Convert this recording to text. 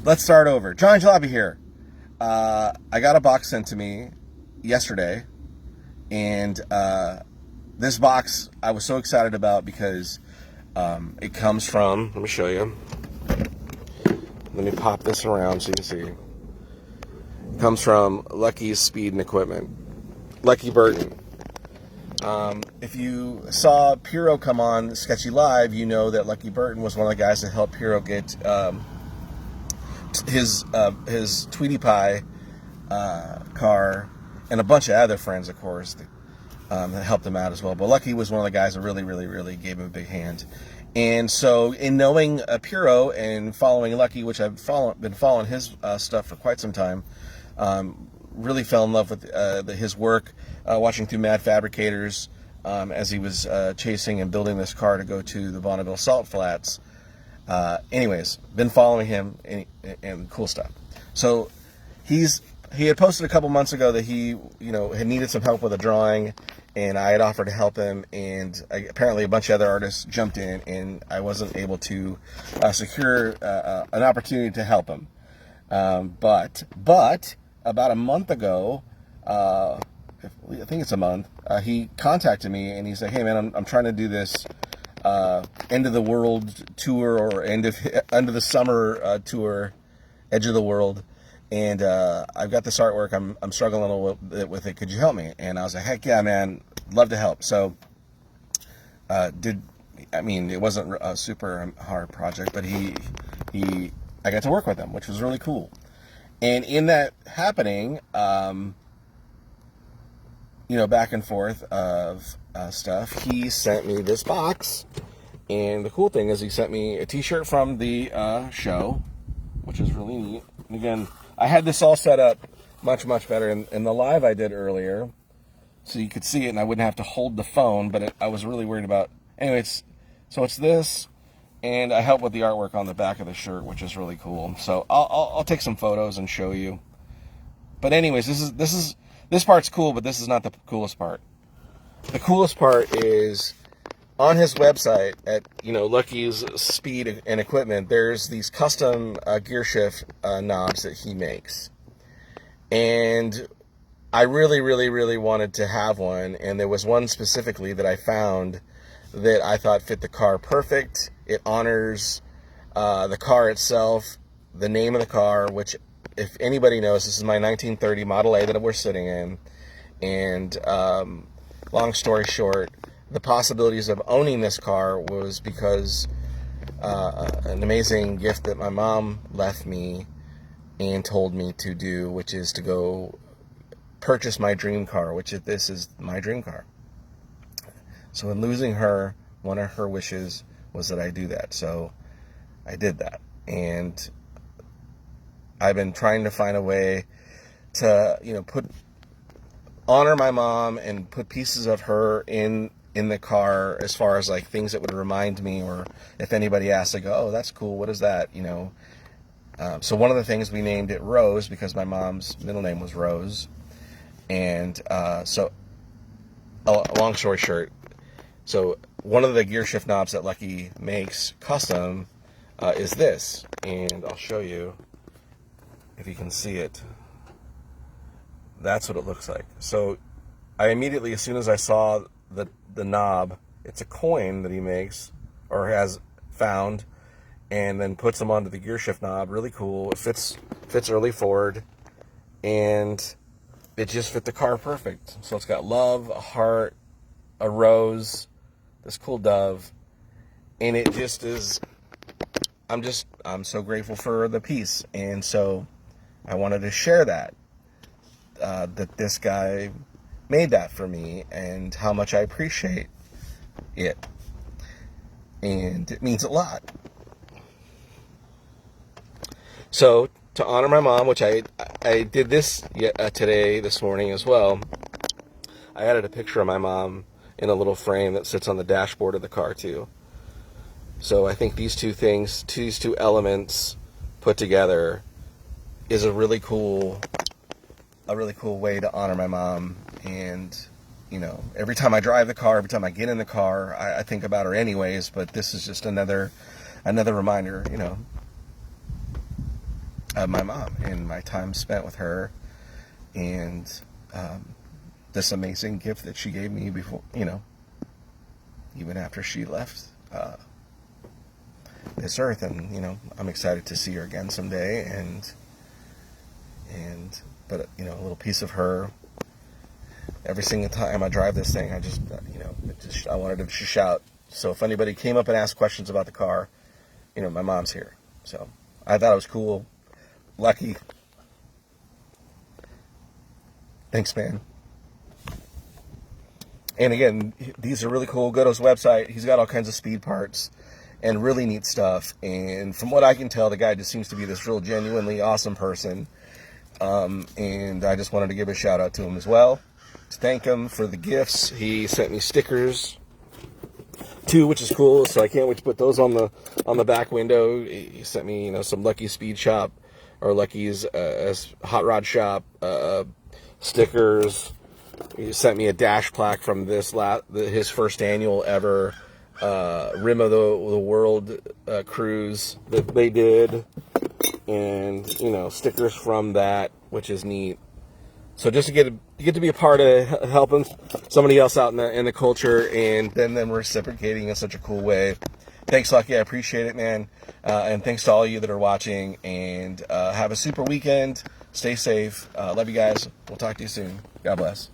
let's start over. John Jalopy here. I got a box sent to me yesterday, and this box I was so excited about because it comes from, let me show you. Let me pop this around so you can see. It comes from Lucky's Speed and Equipment. Lucky Burton. If you saw Piro come on Sketchy Live, you know that Lucky Burton was one of the guys that helped Piro get his Tweety Pie car, and a bunch of other friends, of course, that helped him out as well. But Lucky was one of the guys that really gave him a big hand. And so, in knowing Piro and following Lucky, which I've been following his stuff for quite some time, really fell in love with his work, watching through Mad Fabricators as he was chasing and building this car to go to the Bonneville Salt Flats. Anyways, been following him and cool stuff. So he had posted a couple months ago that he had needed some help with a drawing, and I had offered to help him, and apparently a bunch of other artists jumped in, and I wasn't able to secure an opportunity to help him. But about a month ago, I think it's a month, he contacted me and he said, "Hey man, I'm trying to do this end of the world tour, or end of the summer tour, edge of the world, and I've got this artwork. I'm struggling a little bit with it. Could you help me?" And I was like, "Heck yeah, man, love to help." So it wasn't a super hard project, but I got to work with him, which was really cool. And in that happening, back and forth of stuff, he sent me this box. And the cool thing is he sent me a t-shirt from the show, which is really neat. And again, I had this all set up much better in the live I did earlier, so you could see it and I wouldn't have to hold the phone, but I was really worried about... Anyways, so it's this, and I help with the artwork on the back of the shirt, which is really cool. So I'll take some photos and show you. But anyways, this part's cool, but this is not the coolest part. The coolest part is on his website at Lucky's Speed and Equipment. There's these custom gear shift knobs that he makes, and I really wanted to have one. And there was one specifically that I found that I thought fit the car perfect. It honors the car itself, the name of the car, which, if anybody knows, this is my 1930 Model A that we're sitting in. And long story short, the possibilities of owning this car was because an amazing gift that my mom left me and told me to do, which is to go purchase my dream car, this is my dream car. So in losing her, one of her wishes was that I do that. So I did that. And I've been trying to find a way to, honor my mom and put pieces of her in the car, as far as like things that would remind me, or if anybody asks, I go, "Oh, that's cool. What is that?" So one of the things, we named it Rose because my mom's middle name was Rose. And long story short, so one of the gear shift knobs that Lucky makes custom is this, and I'll show you if you can see it. That's what it looks like. So I immediately, as soon as I saw the knob, it's a coin that he makes or has found, and then puts them onto the gear shift knob. Really cool. It fits early forward, and it just fit the car perfect. So it's got love, a heart, a rose, this cool dove, and it just is... I'm so grateful for the piece, and so I wanted to share that this guy made that for me, and how much I appreciate it, and it means a lot. So to honor my mom, which I did this this morning as well, I added a picture of my mom in a little frame that sits on the dashboard of the car too. So I think these two elements put together is a really cool way to honor my mom. And every time I drive the car, every time I get in the car, I think about her anyways. But this is just another reminder, my mom and my time spent with her, and this amazing gift that she gave me before, even after she left this earth. And I'm excited to see her again someday, but a little piece of her every single time I drive this thing. I wanted to shout. So if anybody came up and asked questions about the car, my mom's here. So I thought it was cool. Lucky. Thanks, man. And again, these are really cool. Go to his website. He's got all kinds of speed parts and really neat stuff. And from what I can tell, the guy just seems to be this real genuinely awesome person. And I just wanted to give a shout out to him as well, to thank him for the gifts. He sent me stickers too, which is cool. So I can't wait to put those on the back window. He sent me, some Lucky Speed Shop or Lucky's Hot Rod Shop stickers. He sent me a dash plaque from his first annual ever Rim of the World cruise that they did, and stickers from that, which is neat. So just to get to be a part of helping somebody else out in the culture, and then reciprocating in such a cool way. Thanks, Lucky. I appreciate it, man. And thanks to all of you that are watching. And have a super weekend. Stay safe. Love you guys. We'll talk to you soon. God bless.